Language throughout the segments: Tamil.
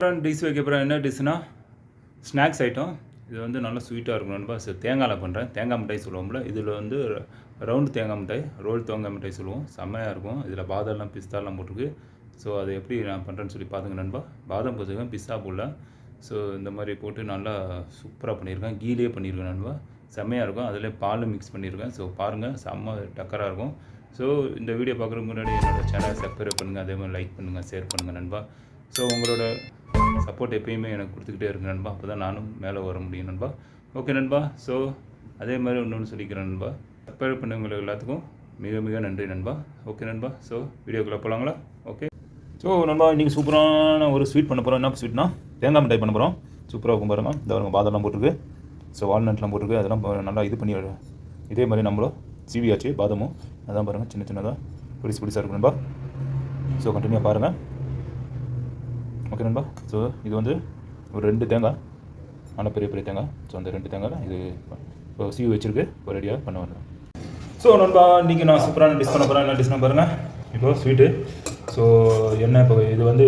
அப்புறம் டிஷ் வைக்க போகிறேன். என்ன டிஷ்னா ஸ்நாக்ஸ் ஐட்டம். இது வந்து நல்லா ஸ்வீட்டாக இருக்கும் நண்பா. தேங்காயில் பண்ணுறேன். தேங்காய் மிட்டாய் சொல்லுவோம்ல, இதில் வந்து ரவுண்டு தேங்காய் மிட்டாய், ரோல் தேங்காய் மிட்டாய் சொல்லுவோம். செம்மையாக இருக்கும். இதில் பாதாம்லாம் பிஸ்தாலாம் போட்டிருக்கு. ஸோ அதை எப்படி நான் பண்ணுறேன்னு சொல்லி பார்த்துங்க நண்பா. பாதாம் போட்டுருக்கேன், பிஸ்தா போடல. ஸோ இந்த மாதிரி போட்டு நல்லா சூப்பராக பண்ணியிருக்கேன். கீழே பண்ணியிருக்கேன் நண்பா. செம்மையாக இருக்கும். அதில் பால் மிக்ஸ் பண்ணியிருக்கேன். ஸோ பாருங்கள், செம்ம டக்கராக இருக்கும். ஸோ இந்த வீடியோ பார்க்குறதுக்கு முன்னாடி என்னோடய சேனலை சப்ஸ்கிரைப் பண்ணுங்கள், அதே மாதிரி லைக் பண்ணுங்கள், ஷேர் பண்ணுங்கள் நண்பா. ஸோ உங்களோட சப்போர்ட் எப்பயுமே எனக்கு கொடுத்துக்கிட்டே இருக்கு நண்பா. அப்போ தான் நானும் மேலே வர முடியும் நண்பா. ஓகே நண்பா. ஸோ அதே மாதிரி இன்னொன்று சொல்லிக்கிறேன் நண்பா. சப்ஸ்கிரைப் பண்ணவங்களுக்கு எல்லாத்துக்கும் மிக மிக நன்றி நண்பா. ஓகே நண்பா. ஸோ வீடியோக்குள்ளே போகலாங்களா? ஓகே. ஸோ நண்பா, இன்றைக்கி சூப்பரான ஒரு ஸ்வீட் பண்ண போகிறோம். என்ன ஸ்வீட்னா தேங்காய் மிட்டாய் பண்ண போகிறோம். சூப்பராக இருக்கும் பாருங்கள். இந்த பாருங்கள், பாதாம்லாம் போட்டிருக்கு. ஸோ வால்நட்லாம் போட்டிருக்கு. அதெல்லாம் நல்லா இது பண்ணி இதே மாதிரி நம்மளும் சீவியாச்சு பாதமும். அதான் பாருங்கள், சின்ன சின்னதாக பிடிசாக இருக்கும் நண்பா. ஸோ கண்டினியூவாக பாருங்கள். ஓகே நண்பா. ஸோ இது வந்து ஒரு 2 தேங்காய், நல்லா பெரிய பெரிய தேங்காய். ஸோ அந்த 2 தேங்காய் இது இப்போ சீவி வச்சுருக்கு. இப்போ ரெடியாக பண்ண வரலாம். ஸோ நண்பா, இன்றைக்கி நான் சூப்பரான டிஷ் பண்ண போகிறேன். என்ன டிஷ்னா பாருங்கள். இப்போ ஸ்வீட்டு. ஸோ என்ன இப்போ இது வந்து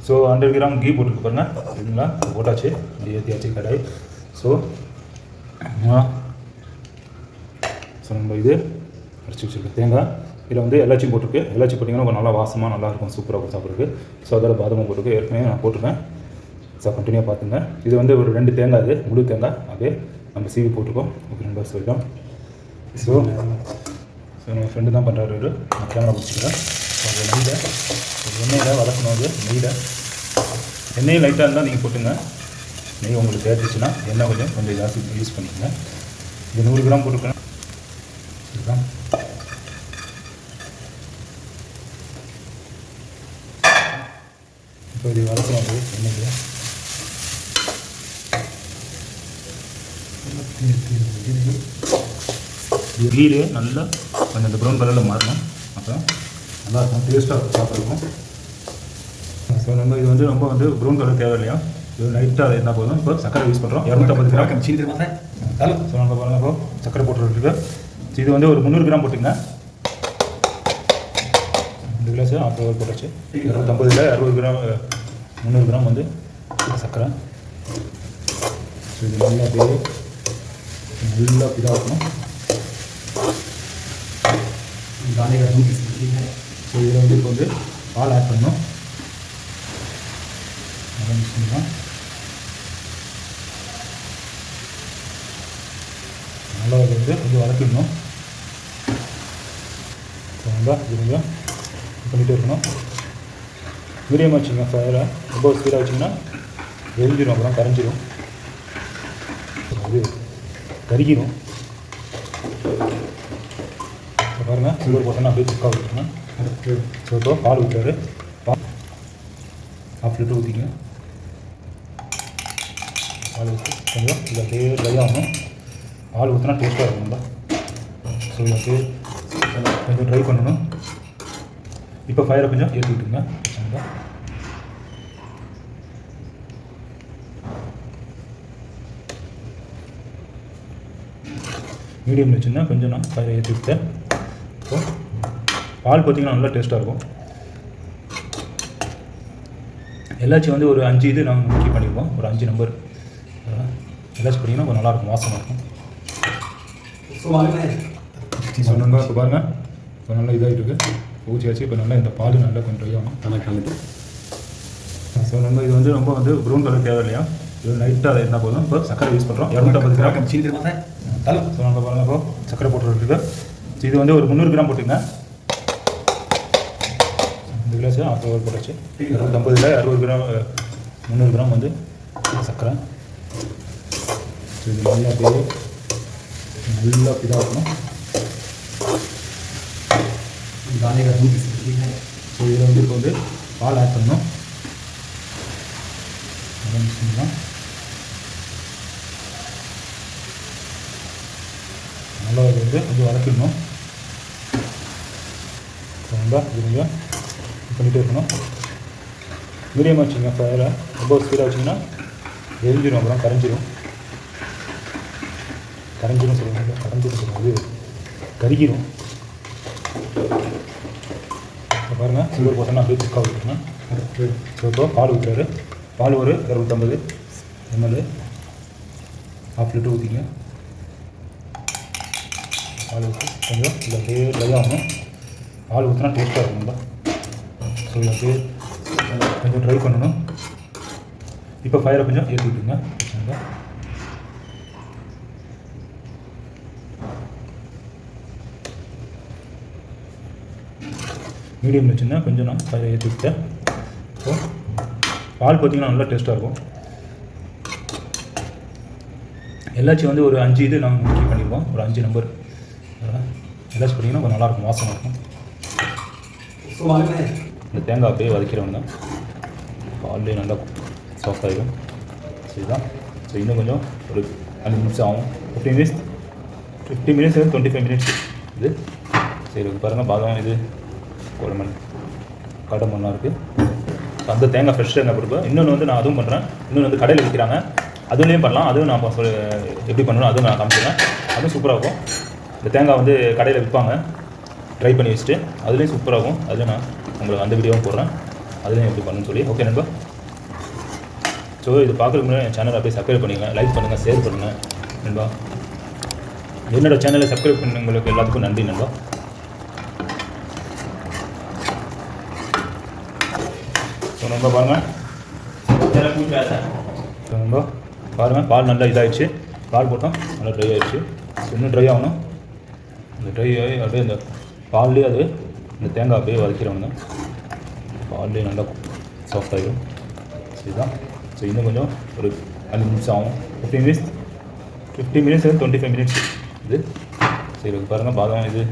100 கிராம் கீ போட்டுருக்கு பாருங்கள். சரிங்களா? போட்டாச்சு, இது ஏற்றியாச்சு கடாய். ஸோ நம்ம இது அரைச்சி வச்சுருக்கு தேங்காய். இதில் வந்து எல்லாச்சியும் போட்டிருக்கு. எல்லாச்சி போட்டிங்கன்னா நல்லா வாசமாக நல்லாயிருக்கும், சூப்பராக இருக்கும் சாப்பிட்றதுக்கு. ஸோ அதோட பாதமும் போட்டிருக்கு. ஏற்கனவே நான் போட்டிருக்கேன். ஸோ கண்டினியூவாக பார்த்துங்க. இது வந்து ஒரு 2 தேங்காய், இது முழு தேங்காய். அப்படியே நம்ம சீவி போட்டிருக்கோம். ஓகே நண்பா, சொல்லிட்டோம். ஸோ நம்ம ஃப்ரெண்டு தான் பண்ணுறாரு. நான் கேமரா பிடிச்சிக்கிறேன். ஸோ அது எண்ணெயில் வதக்கணும். அது எண்ணெயும் லைட்டாக இருந்தால் நீங்கள் போட்டுங்க. நெய் உங்களுக்கு தேர்த்துச்சுன்னா எண்ணெய் கொஞ்சம் ஜாஸ்தி யூஸ் பண்ணிக்கோங்க. இது 100 கிராம் போட்டுருக்கேன். இதுதான் இப்போ இது வளர்க்கலாம். அது எண்ணெயில் கீழே நல்லா கொஞ்சம் இந்த ப்ரௌன் கலரில் மாறணும். அப்புறம் நல்லாயிருக்கும், டேஸ்ட்டாக இருக்கும் சாப்பிட்ருக்கும். ஸோ நம்ம இது வந்து ரொம்ப வந்து ப்ரௌன் கலர் தேவை இல்லையா. இது லைட்டாக இருந்தால் போதும். இப்போ சக்கரை யூஸ் பண்ணுறோம். 250 கிராம் சீனி. ஸோ நம்ம பாருங்கள், இப்போ சக்கரை போட்டுருக்கு. இது வந்து ஒரு 300 கிராம் போட்டுங்க. 2 கிளாஸ் 50 போட்டாச்சு. 250 60 கிராம் 300 கிராம் வந்து சக்கரை. ஸோ இது நல்லா இதாகணும். ஸோ இதில் வந்து இப்போ வந்து பால் ஆட் பண்ணணும். அதை மிக்ஸ் பண்ணலாம். நல்லா வந்து கொஞ்சம் வதக்கிடணும். ஸோ நல்லா இது பண்ணிகிட்டே இருக்கணும். மீடியமாக வச்சுங்க ஃபயரை. ரொம்ப ஸ்பீடாக வச்சிங்கன்னா எரிஞ்சிடும், அப்புறம் கரைஞ்சிடும், அது கருகிடும். இப்போ பாருங்கள், சில்வர் போட்டோன்னா அப்படியே சுக்காக ஊற்றிக்கணும். ஸோ இப்போ பால் ஊற்றுறாரு. ½ லிட்டர் ஊற்றிங்க. பால் ஊற்றி கொஞ்சம் இது அப்படியே ட்ரை ஆகணும். பால் ஊற்றினா டேஸ்ட்டாக இருக்கும் நல்லா. ஸோ இது அப்படியே கொஞ்சம் ட்ரை பண்ணணும். இப்போ ஃபயரை கொஞ்சம் ஏற்றி விட்டுங்க. மீடியமில் வச்சுருந்தா கொஞ்சம் நான் ஃபயரை ஏற்றி விட்டேன். ஸோ பால் பார்த்திங்கன்னா நல்லா டேஸ்ட்டாக இருக்கும். எல்லாச்சும் வந்து ஒரு 5 இது நாங்கள் முக்கிய பண்ணியிருக்கோம். ஒரு 5 நம்பர் எல்லாச்சும் பண்ணிங்கன்னா கொஞ்சம் நல்லாயிருக்கும், வாசமாக இருக்கும். சொன்னா இப்போ பாருங்கள், இப்போ நல்லா இதாகிட்டு இருக்குது. ஊற்றியாச்சு. இப்போ நல்லா இந்த பால் நல்லா கொஞ்சம் ட்ரை ஆகும். நல்லா கலந்து. ஸோ நம்ம இது வந்து ரொம்ப வந்து ப்ரௌன் கலர் தேவை இல்லையா. இது லைட்டாக இருந்தால் போதும். இப்போ சக்கரை யூஸ் பண்ணுறோம். 250 கிராம் சீனி. ஸோ நம்ம பாருங்கள், இப்போ சக்கரை போட்டுருக்கு. இது வந்து ஒரு 300 கிராம் போட்டுங்க. 2 கிளாஸ் 50 போட்டாச்சு. 250 60 கிராம் 300 கிராம் வந்து சக்கரை. ஸோ இது நல்லா இதாகணும். ஸோ இதில் வந்து இப்போ வந்து பால் ஆட் பண்ணணும். மிக்ஸ் பண்ணலாம். நல்லா இது வந்து கொஞ்சம் வதக்கிடணும். நல்லா இது கொஞ்சம் பண்ணிகிட்டே இருக்கணும். மீடியமாக வச்சுங்க ஃபயரை. ரொம்ப ஸ்பீடாக வச்சிங்கன்னா எரிஞ்சிடும், அப்புறம் கரைஞ்சிடும் சொல்லுவாங்க. அது கருகிடும். இப்போ பாருங்கள், சில்வர் போட்டோன்னா அப்படியே சுக்காக விட்டுருங்க. ஸோ இப்போ பால் ஊற்றுறாரு. பால் ஒரு 250 ml, 1/2 லிட்டர் ஊற்றிங்க. பால் ஊற்றி கொஞ்சம் இல்லை அப்படியே ட்ரை ஆகணும். பால் ஊற்றினா டேஸ்ட்டாக இருக்குங்களா. ஸோ இதை அப்படியே கொஞ்சம் ட்ரை பண்ணணும். இப்போ ஃபயரை கொஞ்சம் ஏற்றி விட்டுருங்க. மீடியம் வச்சுன்னா கொஞ்சம் நான் ஃபயரை ஏற்றி விட்டேன். ஸோ பால் பார்த்திங்கன்னா நல்லா டேஸ்ட்டாக இருக்கும். எல்லாச்சும் வந்து ஒரு 5 இது நாங்கள் முக்கியம் பண்ணியிருக்கோம். ஒரு 5 நம்பர் எல்லாச்சும் பண்ணிங்கன்னா கொஞ்சம் நல்லாயிருக்கும், வாசனை இருக்கும். இந்த தேங்காய் அப்படியே வதக்கிறவங்க தான் பால்லேயே நல்லா சாஃப்ட் ஆகிடும். சரிதான். ஸோ இன்னும் கொஞ்சம் ஒரு 5 நிமிஷம் ஆகும். 50 மினிட்ஸ் 25 மினிட்ஸ் இது. சரி பாருங்கள், பாதாம் இது கடமண்ணா இருக்குது. அந்த தேங்காய் ஃப்ரெஷ் தேங்காய் கொடுப்பேன். இன்னொன்று வந்து நான் அதுவும் பண்ணுறேன். இன்னொன்று வந்து கடையில் விற்கிறாங்க, அதுலேயும் பண்ணலாம். அதுவும் நான் எப்படி பண்ணணும் அதுவும் நான் காமிச்சிடுறேன். அதுவும் சூப்பராக இருக்கும். இந்த தேங்காய் வந்து கடையில் விற்பாங்க, ட்ரை பண்ணி வச்சுட்டு அதுலேயும் சூப்பராக இருக்கும். அதில் நான் உங்களுக்கு அந்த வீடியோவும் போடுறேன், அதுலேயும் எப்படி பண்ணணும்னு சொல்லி. ஓகே நண்பா. ஸோ இது பார்க்குறதுக்கு முன்னாடி என் சேனலை அப்படியே சப்ஸ்கிரைப் பண்ணுங்கள், லைக் பண்ணுங்கள், ஷேர் பண்ணுங்கள் நண்பா. என்னோடய சேனலை சப்ஸ்கிரைப் பண்ணுங்களுக்கு எல்லாத்துக்கும் நன்றி நண்பா. ஸோ நண்பா பாருங்கள், நண்பா பாருங்கள், பால் நல்லா இதாகிடுச்சு. பால் போட்டோம், நல்லா ட்ரை ஆகிடுச்சு. இன்னும் ட்ரை ஆகணும். இந்த ட்ரை ஆகி அப்படியே இந்த பால்லேயே அது இந்த தேங்காய் அப்படியே வதக்கிறவங்க தான் பால்லேயே நல்லா சாஃப்ட் ஆகிடும். சரிதான். ஸோ இன்னும் கொஞ்சம் ஒரு 5 நிமிஷம் ஆகும். 50 மினிட்ஸ் 25 மினிட்ஸ் இது. சரி பாருங்கள், பாதாம் இது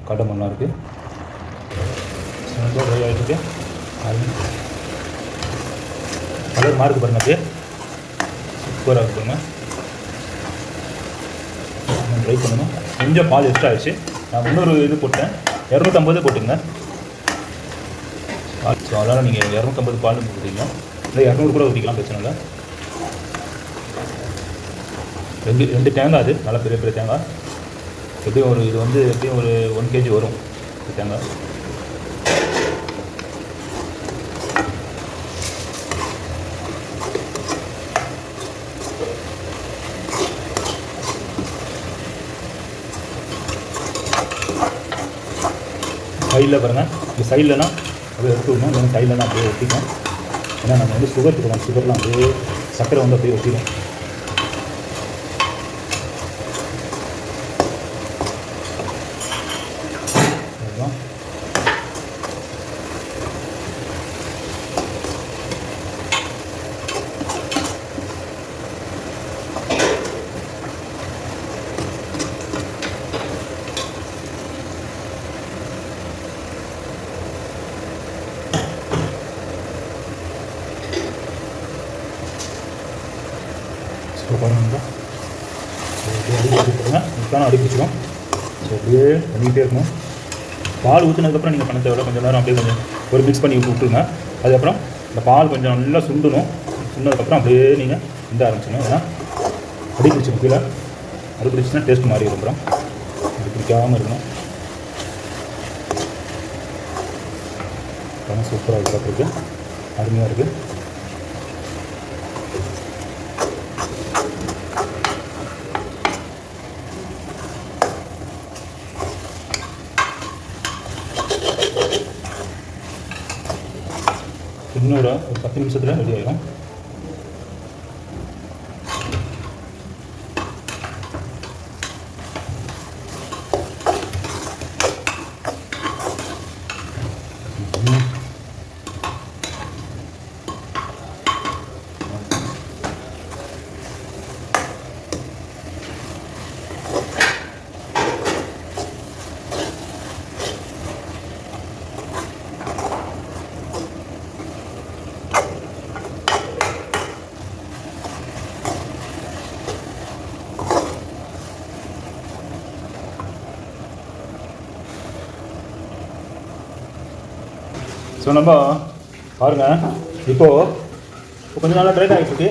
கடமண்ணா இருக்குது. ட்ரை ஆகிட்டு கலர் மாறுக்கு பாருங்கள், அப்படியே சூப்பராக இருக்கு பாருங்கள். ட்ரை பண்ணணும். கொஞ்சம் பால் எக்ஸ்ட்ரா ஆகிடுச்சு. நான் இன்னொரு இது போட்டேன், 250 போட்டுங்க. ஸோ அதனால் நீங்கள் 250 பால் ஊற்றிக்கலாம், இல்லை 200 கூட ஊற்றிக்கலாம், பிரச்சனை இல்லை. ரெண்டு தேங்காய், அது நல்லா பெரிய பெரிய தேங்காய். எப்படியும் ஒரு இது வந்து எப்படியும் ஒரு 1 kg வரும் தேங்காய். சைடில் பாருங்கள், இந்த சைட்லனா அப்படியே எடுத்து விடணும், இல்லைன்னா சைட்லலாம் அப்படியே ஒட்டிக்கும். ஏன்னா நம்ம வந்து சுகர் கொடுக்கணும், சுகர்லாம் அப்படியே சர்க்கரை வந்து அப்படியே ஒட்டிடும். அதுதான் பாருங்க. ஸோ அப்படியே அடிக்க வச்சுருங்க, முக்கான அடிக்க வச்சுரும். ஸோ அப்படியே பண்ணிக்கிட்டே இருக்கணும். பால் ஊற்றினதுக்கப்புறம் நீங்கள் பண்ண தேவையில்ல, கொஞ்சம் நேரம் அப்படியே கொஞ்சம் ஒரு மிக்ஸ் பண்ணி விட்டுருங்க. அதுக்கப்புறம் இந்த பால் கொஞ்சம் நல்லா சுண்டணும். சுண்டதுக்கப்புறம் அப்படியே நீங்கள் இந்த ஆரம்பிச்சிடணும். ஏன்னா அடி பிடிச்சிடும், கீழே அடி பிடிச்சின்னா டேஸ்ட் மாறி அப்புறம் அடி பிடிக்காமல் இருக்கணும். ரொம்ப சூப்பராக இருக்கிறதுக்கு அருமையாக இருக்குது. இன்னும் ஒரு 10 நிமிஷத்தில் ரெடி ஆகிடும். ஸோ நம்ம பாருங்கள், இப்போது கொஞ்சம் நாளாக ட்ரை ஆகிட்டுருக்கு.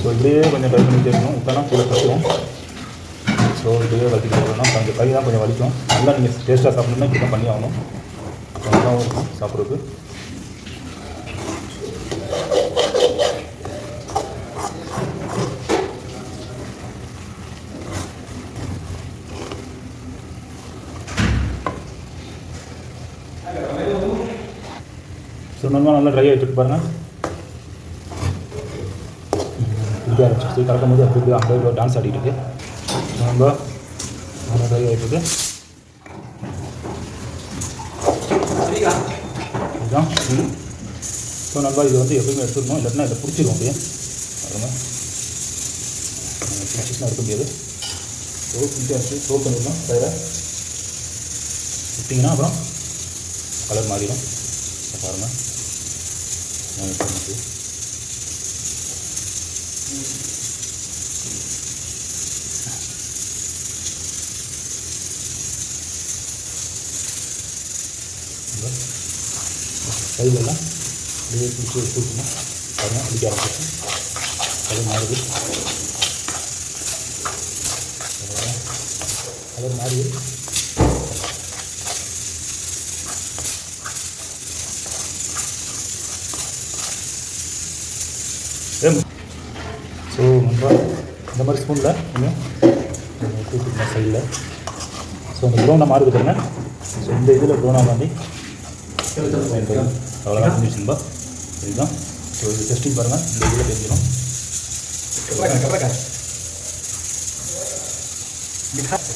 ஸோ இப்படியே கொஞ்சம் ட்ரை பண்ணிகிட்டே இருக்கணும். இப்போலாம் கூட கற்றுவோம். ஸோ இப்படியே வலிக்கிட்டு போகணும். கொஞ்சம் கை தான் கொஞ்சம் வலிக்கும். நல்லா நீங்கள் டேஸ்ட்டாக சாப்பிட்ணுன்னா இப்படி தான் பண்ணி ஆகணும். நல்லாவும் இருக்கும் சாப்பிட்றதுக்கு. ஸோ நல்லா ட்ரை ஆகிட்டு பாருங்கள். திருப்பி ஆரம்பிச்சு கலக்கும் போது திருப்பி அப்படியே டான்ஸ் ஆடிட்டு இருக்கு. ரொம்ப நல்லா ட்ரை ஆகிட்டு இருக்கு. இதுதான் ஸோ நல்லா இது வந்து எப்பயுமே எடுத்துக்கணும், இல்லைன்னா இதை பிடிச்சிடும் அப்படியே பாருங்க. பிடிச்சிட்டுனா எடுக்க முடியாது. ஸோ பிடிச்சாச்சு சோப் பண்ணிடலாம். தவிர விட்டிங்கன்னா அப்புறம் கலர் மாறிடும். பாருங்கள் கையிலெல்லாம் அப்படியே பிடிச்சி எடுத்துக்கணும். பாருங்கள் அடிக்க ஆரம்பிச்சு கலர் மாறுது. கலர் மாறுது. ஸோ நம்ம இந்த மாதிரி ஸ்பூனில் நீங்கள் தூக்கிக்கலாம் சைடில். ஸோ அந்த ப்ரௌனாக மாறுது பாருங்க. ஸோ இந்த இதில் ப்ரௌனாக மாற்றி அவ்வளோதான் ஃபினிஷிங்பா. இதுதான். ஸோ இது டெஸ்டிங் பாருங்கள். இந்த இதில் தெரிஞ்சிடும்.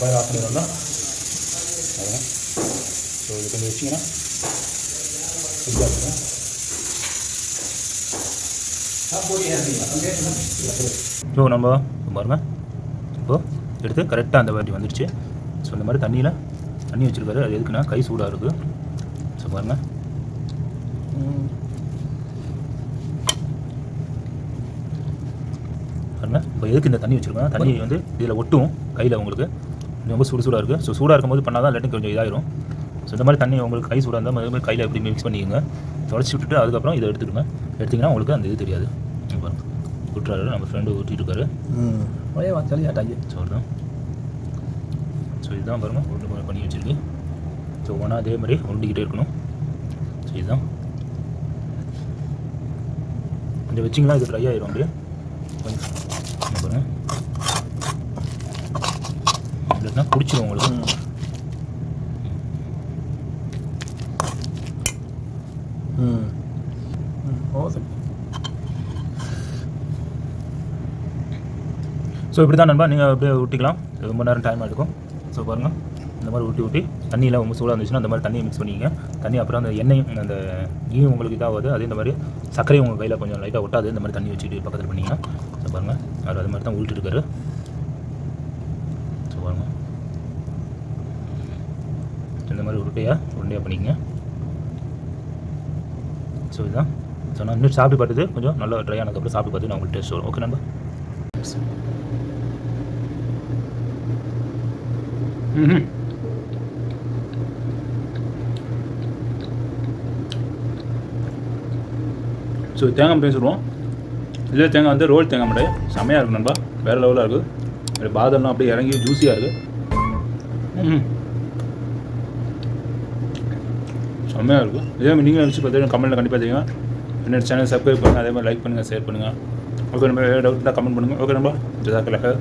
ஃபயர் ஆஃப் பண்ணிடும்ல பாருங்கள். ஸோ இது கொஞ்சம் வச்சிங்கன்னா ஃப்ரிட்ஜாக இருக்கும். ஸோ நம்ம பாருங்கள் இப்போது எடுத்து கரெக்டாக அந்த வாட்டி வந்துடுச்சு. ஸோ இந்த மாதிரி தண்ணி வச்சுருக்காரு. அது எதுக்குன்னா கை சூடாக இருக்குது. ஸோ பாருங்கள் பாருங்கள் இப்போ எதுக்கு இந்த தண்ணி வச்சுருக்கோம். தண்ணி வந்து இதில் ஒட்டும் கையில் உங்களுக்கு ரொம்ப சூடாக இருக்குது. ஸோ சூடாக இருக்கும்போது பண்ணால் தான் இல்லாட்டி கொஞ்சம் இதாகிடும். ஸோ இந்த மாதிரி தண்ணி உங்களுக்கு கை சூடாக இருந்தால் மாதிரி கையில் எப்படி மிக்ஸ் பண்ணிக்கோங்க. தொடச்சி விட்டுட்டு அதுக்கப்புறம் இதை எடுத்துக்கோங்க. எடுத்திங்கன்னா உங்களுக்கு அந்த இது தெரியாது. பாருங்கள் விட்டுறாரு, நம்ம ஃப்ரெண்டு ஊற்றிட்டுருக்காரு. ஸோ தான். ஸோ இதுதான் பாருங்கள் உருண்டு பண்ணி வச்சுருக்கு. ஸோ ஒன்றா அதே மாதிரி உருண்டிக்கிட்டே இருக்கணும். ஸோ இதுதான் கொஞ்சம் வச்சிங்கன்னா இது ட்ரை ஆகிடும். அப்படியே கொஞ்சம் பாருங்கள் இல்லைன்னா பிடிச்சிடும் உங்களுக்கு. ஸோ இப்படி தான் நண்பா நீங்கள் அப்படியே ஊட்டிக்கலாம். ரொம்ப நேரம் டைம் எடுக்கும். ஸோ பாருங்கள் இந்த மாதிரி ஊட்டி தண்ணியில் ரொம்ப சூடாக இருந்துச்சுன்னா அந்த மாதிரி தண்ணியை மிக்ஸ் பண்ணிக்கங்க. தண்ணி அப்புறம் அந்த எண்ணெயும் அந்த கீயும் உங்களுக்கு இதாகாது. அதே இந்த மாதிரி சர்க்கரையும் உங்கள் கையில் கொஞ்சம் லைட்டாக ஒட்டாது. இந்த மாதிரி தண்ணி வச்சுட்டு பக்கத்தில் பண்ணிங்கன்னா. ஸோ பாருங்கள் அவர் அது மாதிரி தான் ஊட்டிட்டு இருக்காரு. ஸோ பாருங்கள் இந்த மாதிரி உருண்டையாக பண்ணிக்கங்க. ஸோ இதுதான். ஸோ நான் இன்னும் சாப்பிட்டு பார்த்துட்டு கொஞ்சம் நல்லா ட்ரை ஆனதுக்கப்புறம் சாப்பிட்டு பார்த்து நான் உங்களுக்கு டேஸ்ட் வரும். ஓகே நண்பா. ஸோ தேங்காய் மிட்டாய் சொல்லுவோம். இதே தேங்காய் வந்து ரோல் தேங்காய் மிட்டாய் செம்மையாக இருக்கும் நண்பா. வேறு லெவலாக இருக்குது. பாதம்லாம் அப்படியே இறங்கி ஜூஸியாக இருக்குது. செம்மையாக இருக்கும். இதே மாதிரி நீங்களும் நினச்சி பார்த்தீங்கன்னா கமெண்ட்டில் கண்டிப்பாக தெரியுங்க. என்னோட சேனல் சப்ஸ்கிரைப் பண்ணுங்கள். அதே மாதிரி லைக் பண்ணுங்கள், ஷேர் பண்ணுங்கள். ஓகே நம்ம டவுட் இருந்தால் கமெண்ட் பண்ணுங்கள். ஓகே நண்பா. ஜஸாக்கல்லாஹ்.